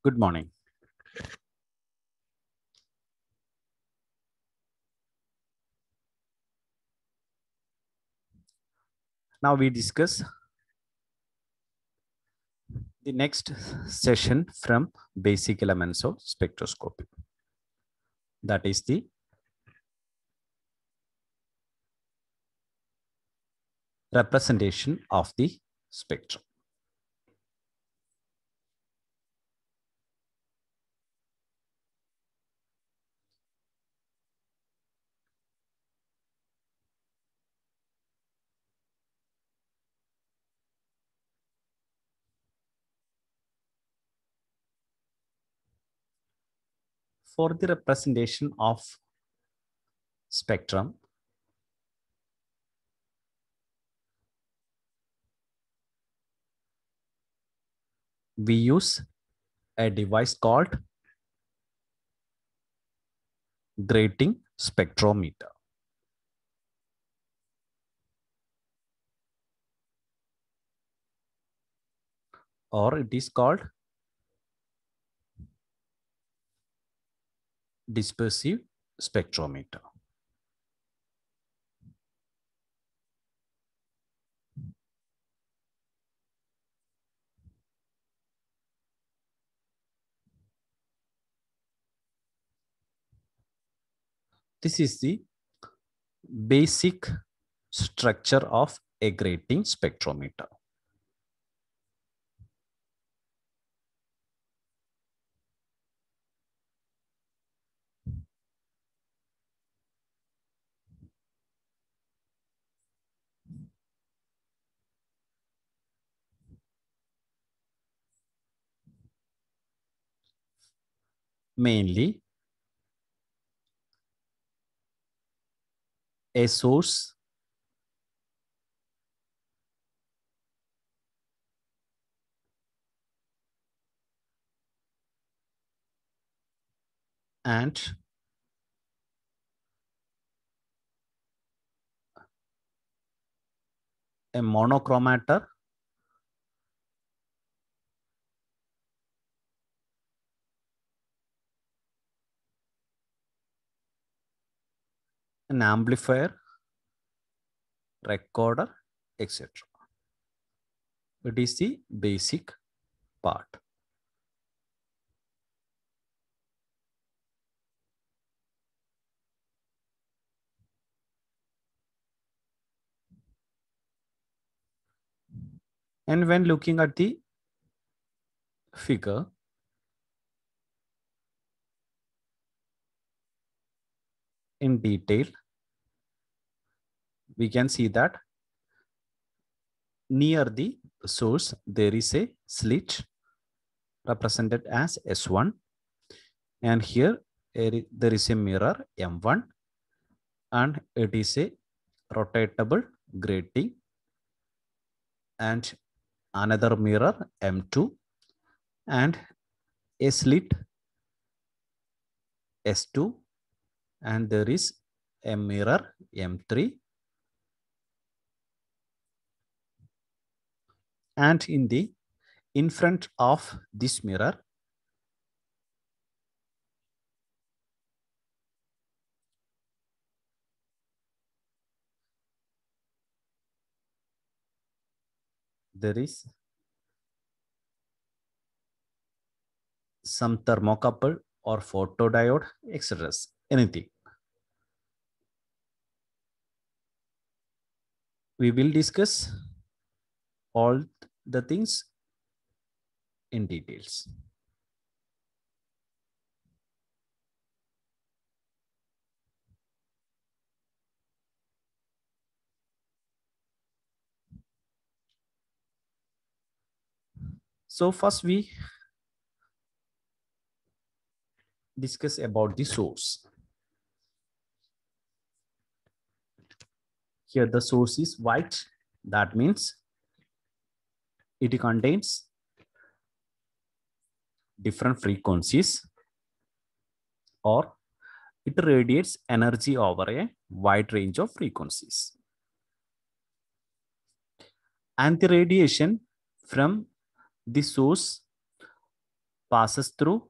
Good morning. Now we discuss the next session from basic elements of spectroscopy. That is the representation of the spectrum. For the representation of spectrum, we use a device called grating spectrometer. Or it is called dispersive spectrometer. This is the basic structure of a grating spectrometer. Mainly, a source and a monochromator an amplifier, recorder, etc. It is the basic part. And when looking at the figure, in detail, we can see that near the source, there is a slit represented as S1. And here there is a mirror M1. And it is a rotatable grating. And another mirror M2. And a slit S2. And there is a mirror M3. And in front of this mirror, there is some thermocouple or photodiode, etc. Anything. We will discuss all the things in details. So first we discuss about the source. Here the source is white. That means it contains different frequencies, or it radiates energy over a wide range of frequencies. And the radiation from the source passes through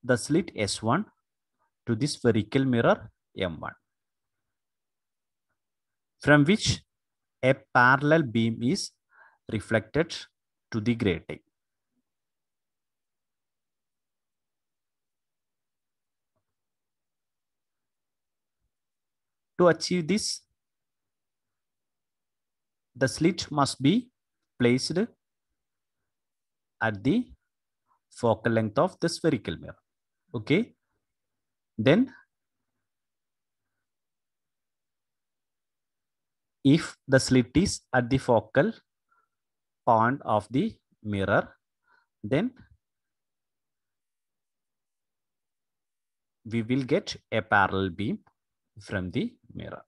the slit S1 to the spherical mirror M1, from which a parallel beam is reflected to the grating. To achieve this, the slit must be placed at the focal length of the spherical mirror. Okay. Then, if the slit is at the focal point of the mirror, then we will get a parallel beam from the mirror.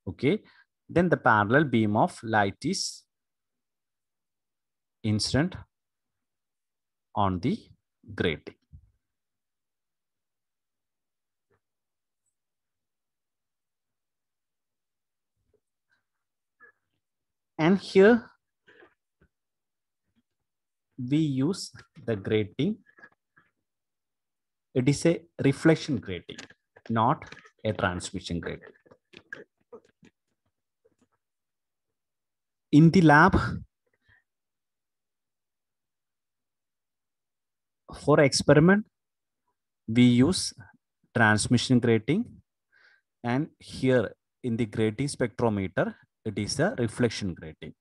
Okay. Then the parallel beam of light is incident on the grating. And here we use the grating. It is a reflection grating, not a transmission grating. In the lab, for experiment, we use transmission grating, and here in the grating spectrometer, it is a reflection grating.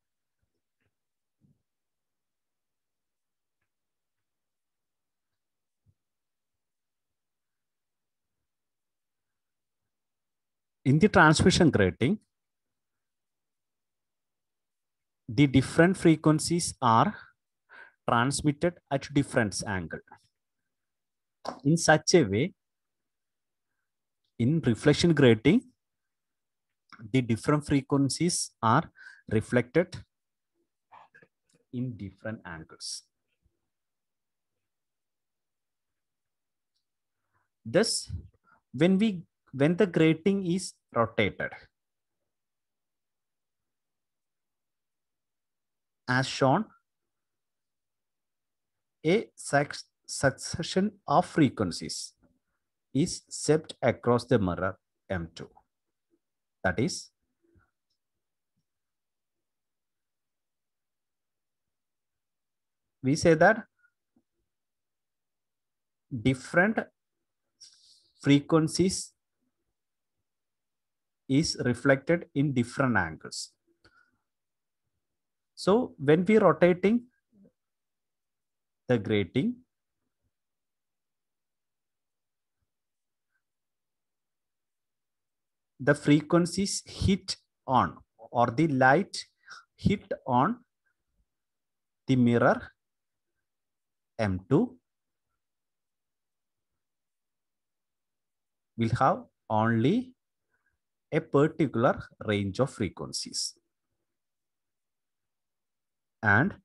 In the transmission grating, the different frequencies are transmitted at different angle. In such a way, in reflection grating, the different frequencies are reflected in different angles. Thus, when the grating is rotated, as shown, a succession of frequencies is set across the mirror M2. That is, we say that different frequencies is reflected in different angles. So when we rotating the grating, the frequencies hit on, or the light hit on the mirror M2 will have only a particular range of frequencies. And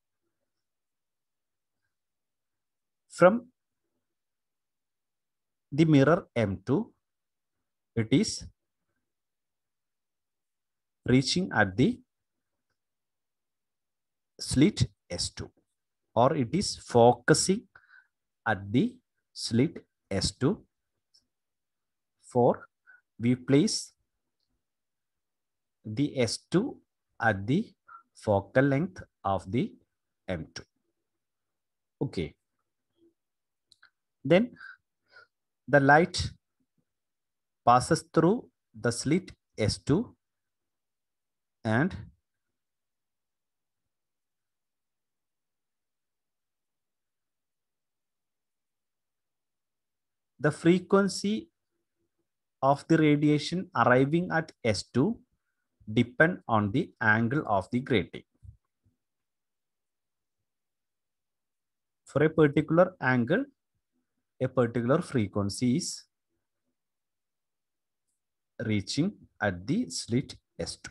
from the mirror M2, it is reaching at the slit S2, or it is focusing at the slit S2. For we place the S2 at the focal length of the M2. Okay. Then the light passes through the slit S2 and the frequency of the radiation arriving at S2 depend on the angle of the grating. For a particular angle, a particular frequency is reaching at the slit S2.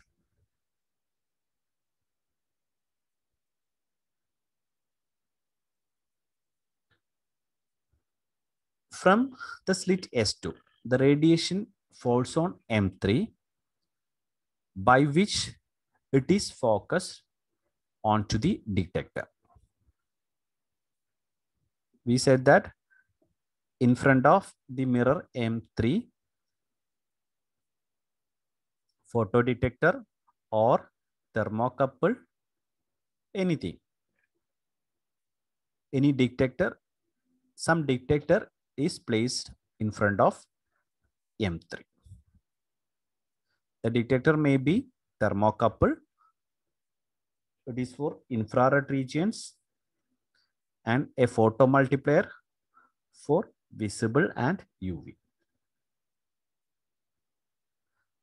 From the slit S2, the radiation falls on M3, by which it is focused onto the detector. we said that in front of the mirror M3, photodetector or thermocouple, anything, any detector, some detector is placed in front of M3. The detector may be thermocouple, it is for infrared regions, and a photomultiplier for visible and UV.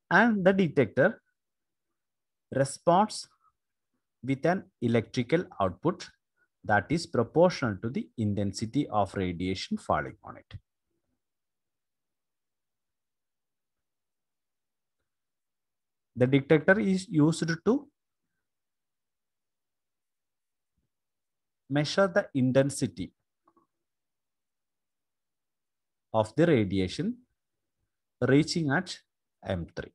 And the detector responds with an electrical output that is proportional to the intensity of radiation falling on it. The detector is used to measure the intensity of the radiation reaching at M3.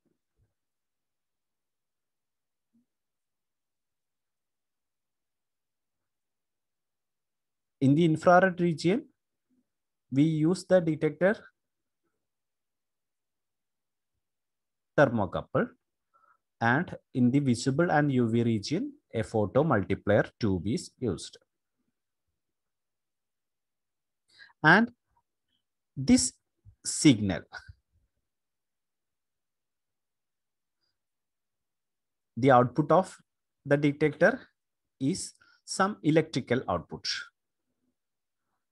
In the infrared region, we use the detector thermocouple, and in the visible and UV region, a photomultiplier tube is used. And this signal, the output of the detector is some electrical output.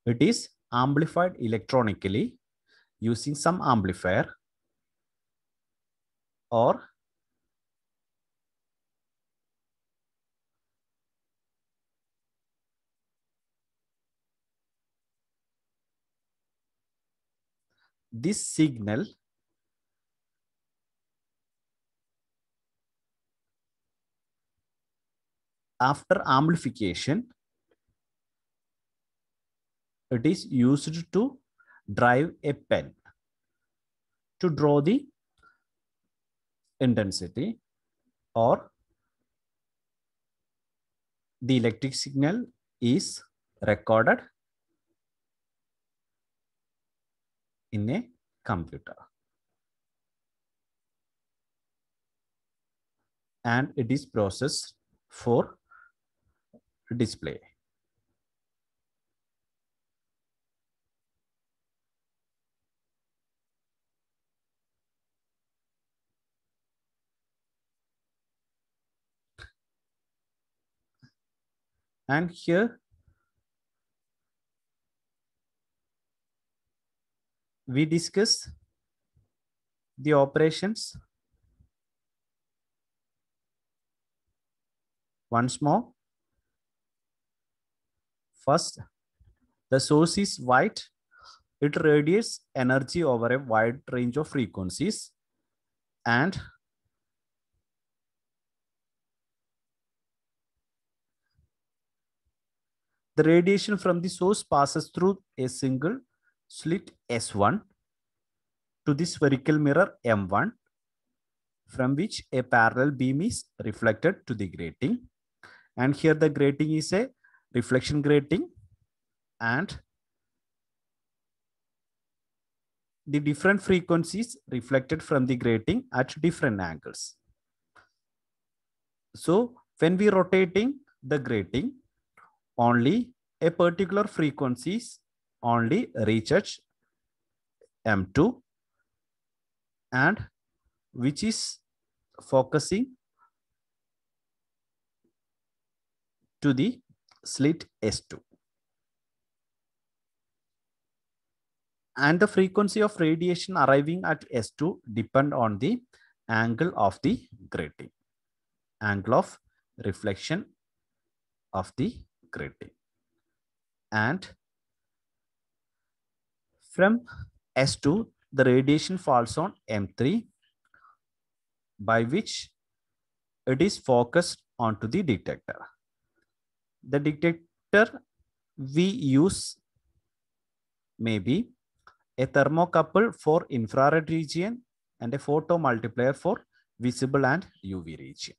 It is amplified electronically using some amplifier or this signal after amplification, it is used to drive a pen to draw the intensity, or the electric signal is recorded in a computer and it is processed for display. And here we discuss the operations once more. First, the source is white. It radiates energy over a wide range of frequencies, and the radiation from the source passes through a single slit S1 to the spherical mirror M1, from which a parallel beam is reflected to the grating. And here the grating is a reflection grating, and the different frequencies reflected from the grating at different angles. So when we rotating the grating, only a particular frequencies only reaches M2, and which is focusing to the slit S2. And the frequency of radiation arriving at S2 depend on the angle of the grating, angle of reflection of the grating. And from S2, the radiation falls on M3, by which it is focused onto the detector. The detector we use may be a thermocouple for infrared region and a photomultiplier for visible and UV region.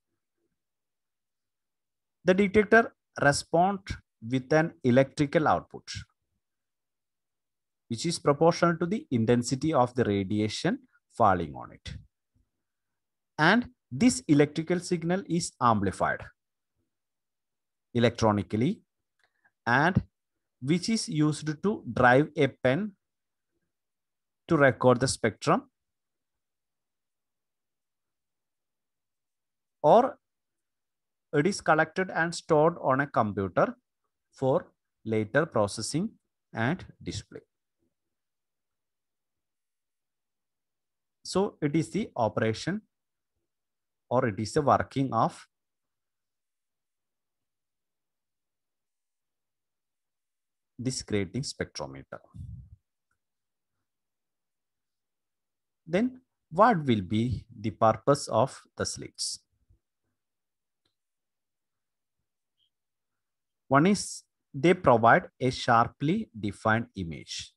The detector responds with an electrical output. which is proportional to the intensity of the radiation falling on it. And this electrical signal is amplified electronically, and which is used to drive a pen to record the spectrum, or it is collected and stored on a computer for later processing and display. So it is the operation, or it is the working of this grating spectrometer. Then what will be the purpose of the slits? One is they provide a sharply defined image.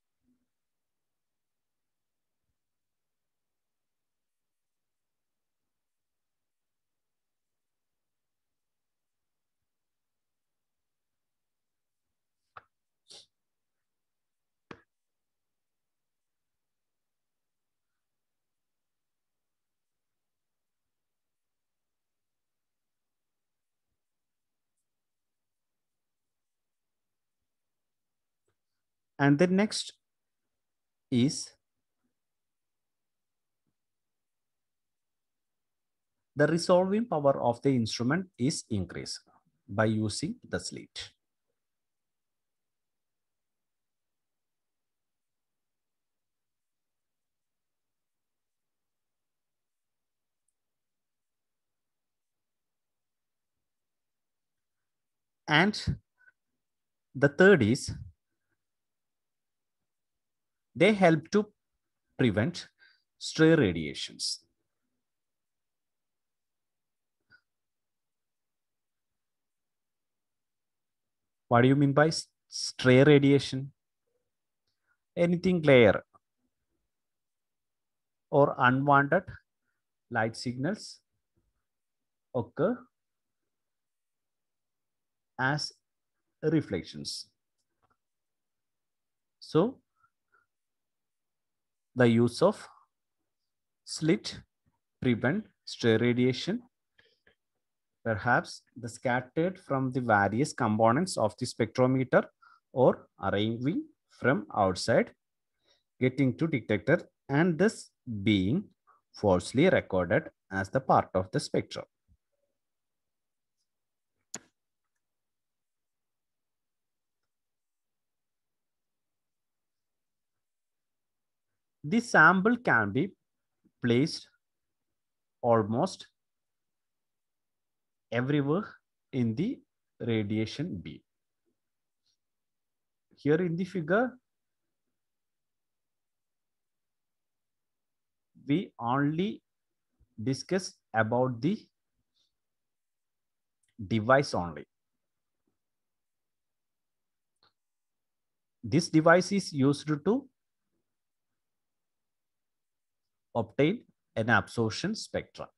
And the next is the resolving power of the instrument is increased by using the slit. And the third is they help to prevent stray radiations. What do you mean by stray radiation? Anything glare or unwanted light signals occur as reflections. So the use of slit prevent stray radiation. Perhaps the scattered from the various components of the spectrometer or arriving from outside, getting to detector, and this being falsely recorded as the part of the spectrum. The sample can be placed almost everywhere in the radiation beam. Here in the figure, we only discuss about the device only. This device is used to obtain an absorption spectrum.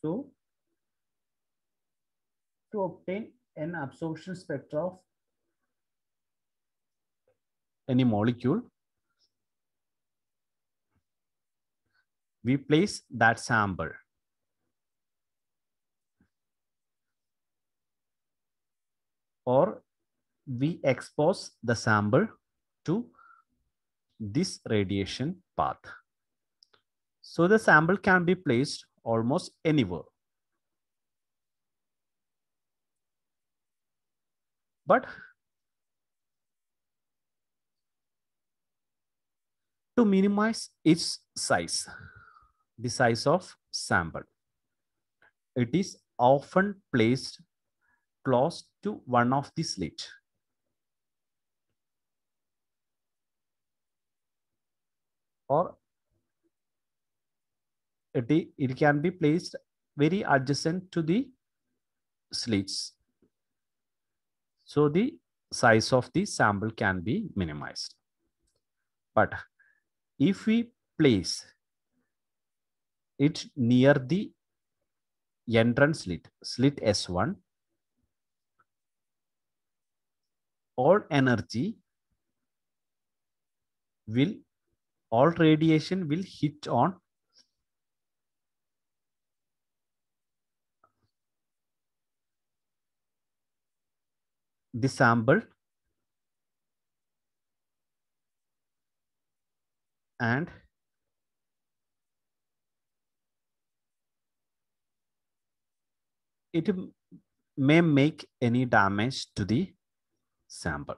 So, to obtain an absorption spectrum of any molecule, we place that sample or we expose the sample to this radiation path. So the sample can be placed almost anywhere. But to minimize its size, the size of sample, it is often placed close to one of the slit. Or it can be placed very adjacent to the slits. So the size of the sample can be minimized. But if we place it near the entrance slit, slit S1, all energy will, all radiation will hit on the sample and it may make any damage to the sample.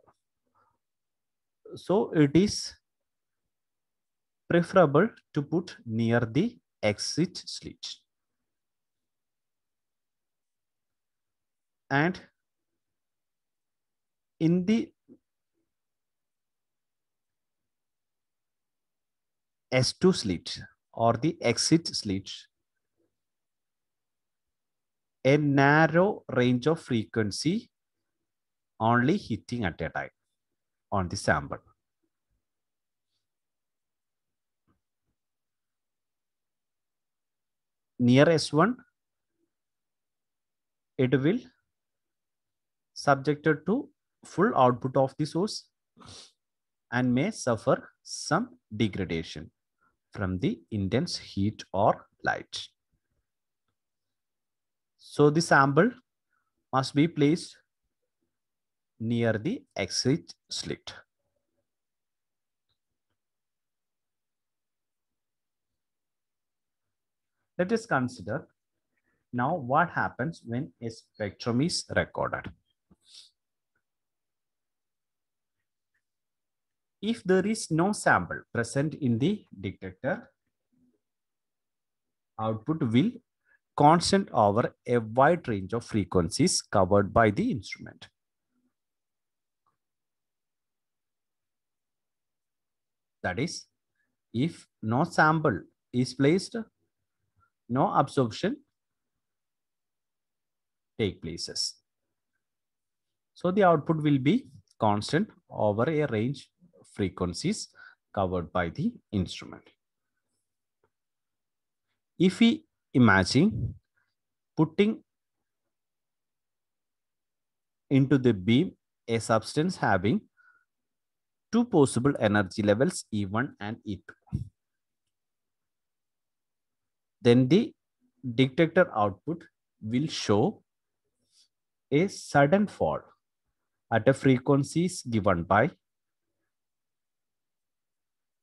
So it is preferable to put near the exit slit. And in the S2 slit or the exit slit, a narrow range of frequency only hitting at a time on the sample. Near S1, it will subjected to full output of the source and may suffer some degradation from the intense heat or light. So the sample must be placed near the exit slit. Let us consider now what happens when a spectrum is recorded. If there is no sample present in the detector, output will constant over a wide range of frequencies covered by the instrument. That is, if no sample is placed, no absorption take places. So the output will be constant over a range of frequencies covered by the instrument. If we imagine putting into the beam a substance having two possible energy levels, E1 and E2, then the detector output will show a sudden fall at a frequencies given by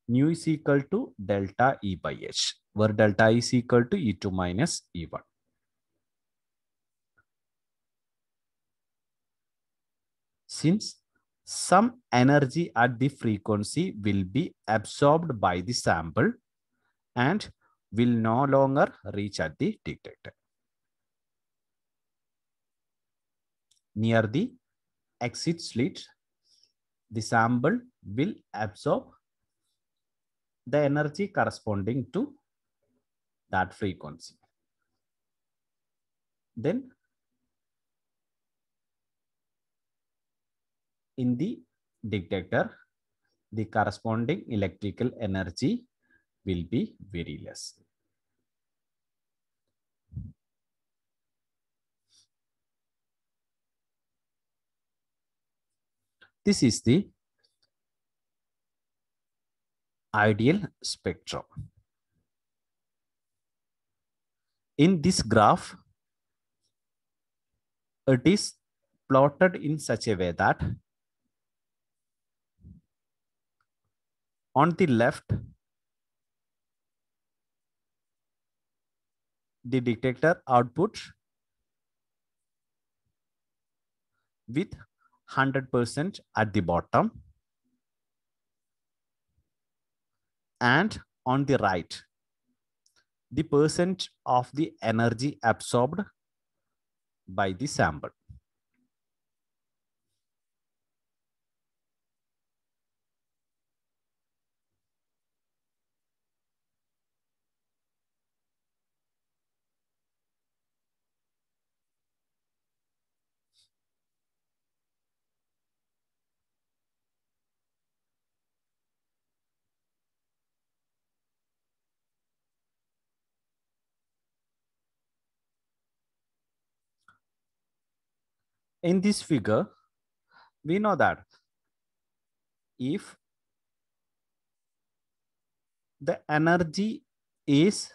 nu is equal to delta E by H, where delta is equal to E2 minus E1. Since some energy at the frequency will be absorbed by the sample and will no longer reach at the detector. Near the exit slit, the sample will absorb the energy corresponding to that frequency. Then in the detector, the corresponding electrical energy will be very less. This is the ideal spectrum. In this graph, it is plotted in such a way that on the left, the detector output with 100% at the bottom, and on the right, the percent of the energy absorbed by the sample. In this figure, We know that if the energy is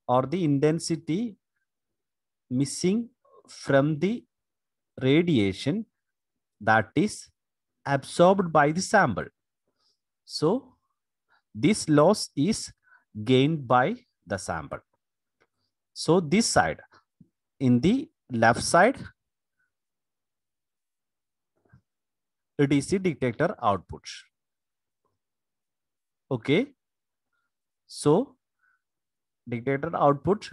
or the intensity missing from the radiation, that is absorbed by the sample. So this loss is gained by the sample. So this side, in the left side, it is the detector output. Okay. So detector output,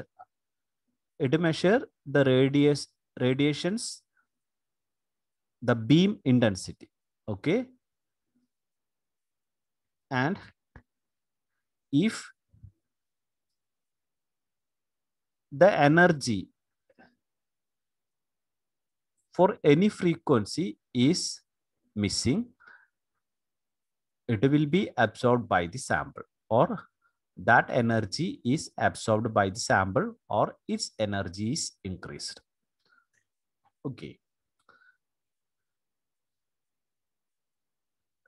it measure the radiations, the beam intensity. Okay. And if the energy for any frequency is missing, it will be absorbed by the sample, or that energy is absorbed by the sample, or its energy is increased. Okay.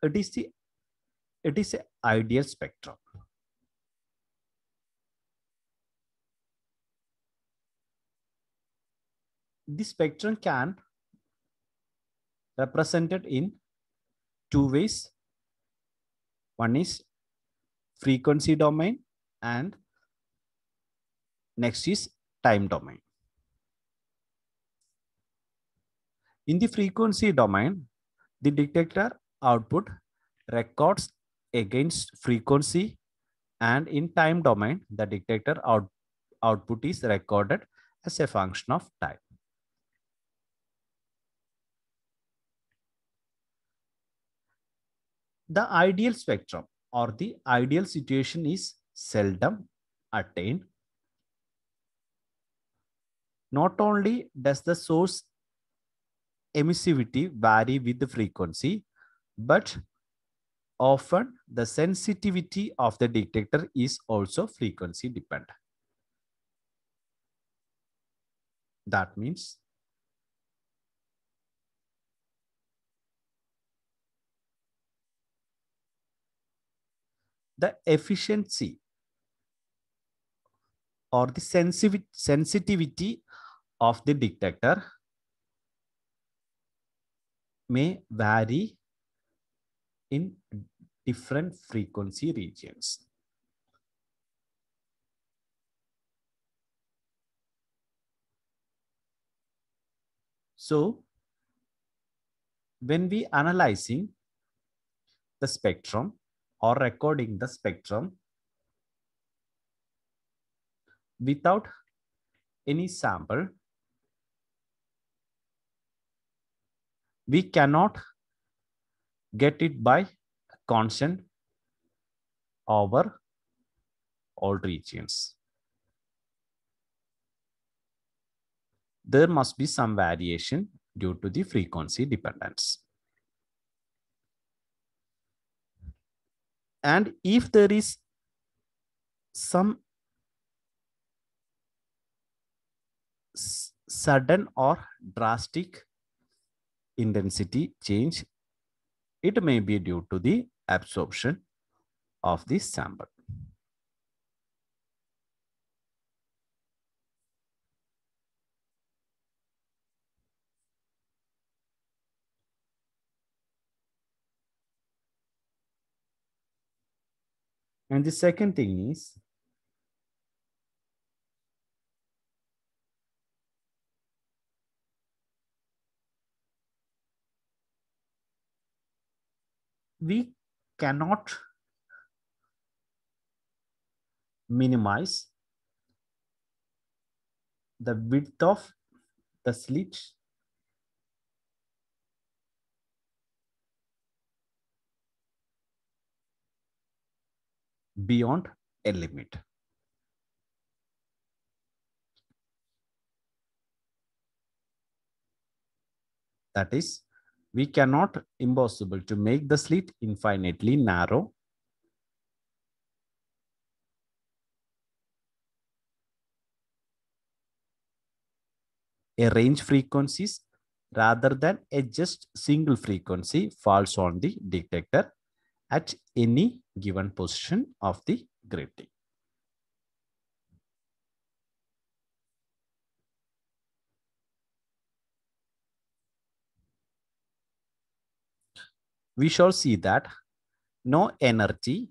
It is the ideal spectrum. The spectrum can represented in two ways. One is frequency domain and next is time domain. In the frequency domain, the detector output records against frequency, and in time domain, the detector output is recorded as a function of time. The ideal spectrum or the ideal situation is seldom attained. Not only does the source emissivity vary with the frequency, but often the sensitivity of the detector is also frequency dependent. That means the efficiency or the sensitivity of the detector may vary in different frequency regions. So when we analyzing the spectrum or recording the spectrum without any sample, we cannot get it by constant over all regions. There must be some variation due to the frequency dependence. And if there is some sudden or drastic intensity change, it may be due to the absorption of the sample. And the second thing is we cannot minimize the width of the slit beyond a limit. That is, we cannot impossible to make the slit infinitely narrow. A range frequencies rather than a just single frequency falls on the detector at any given position of the grating. We shall see that no energy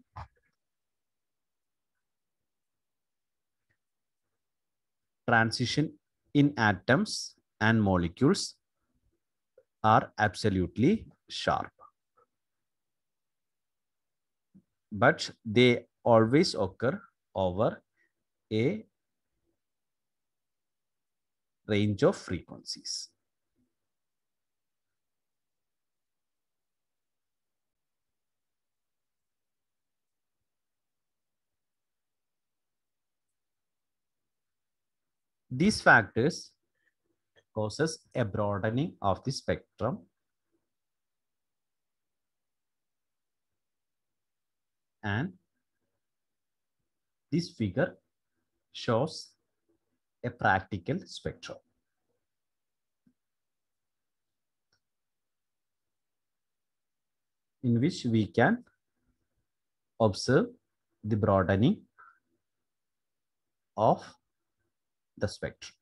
transition in atoms and molecules are absolutely sharp, but they always occur over a range of frequencies. These factors causes a broadening of the spectrum and this figure shows a practical spectrum in which we can observe the broadening of the spectrum.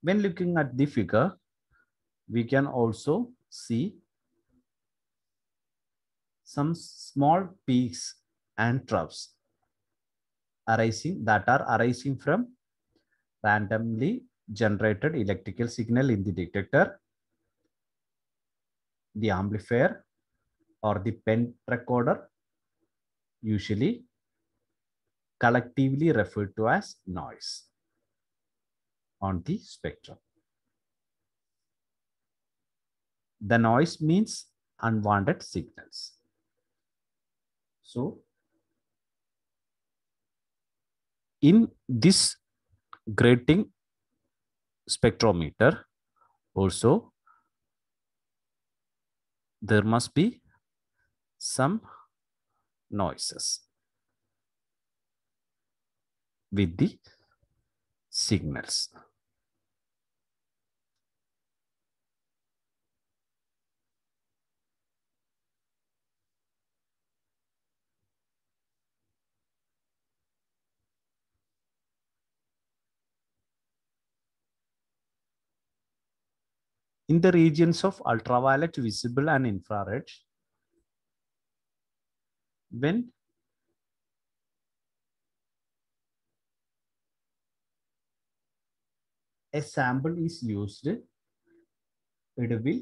When looking at the figure, we can also see some small peaks and troughs arising from randomly generated electrical signal in the detector, the amplifier, or the pen recorder, usually collectively referred to as noise on the spectrum. The noise means unwanted signals. So, in this grating spectrometer, also there must be some noises with the signals. In the regions of ultraviolet, visible, and infrared, when a sample is used, it will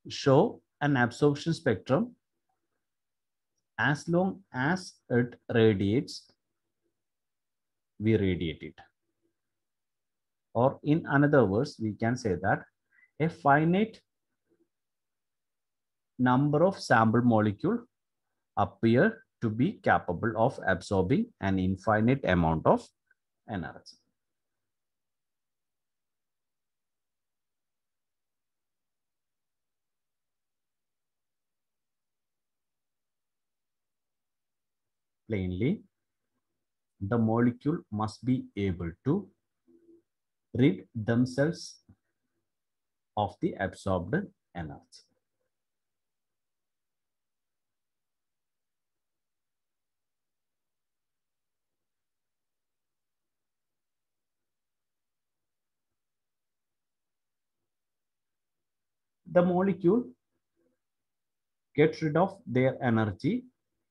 show an absorption spectrum as long as it radiates, we radiate it. Or in another words, we can say that a finite number of sample molecules appear to be capable of absorbing an infinite amount of energy. Plainly, the molecule must be able to rid themselves of the absorbed energy. The molecule get rid of their energy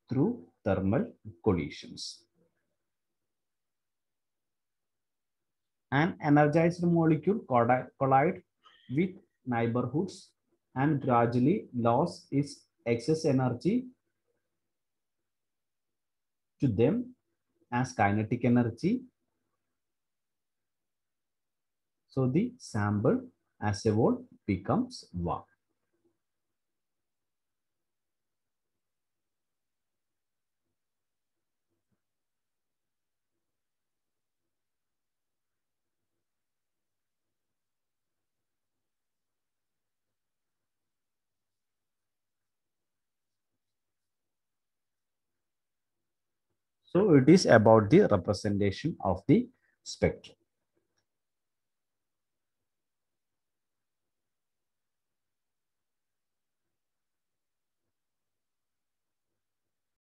through thermal collisions. An energized molecule collide with neighborhoods and gradually lose its excess energy to them as kinetic energy. So the sample as a whole becomes warm. So it is about the representation of the spectrum.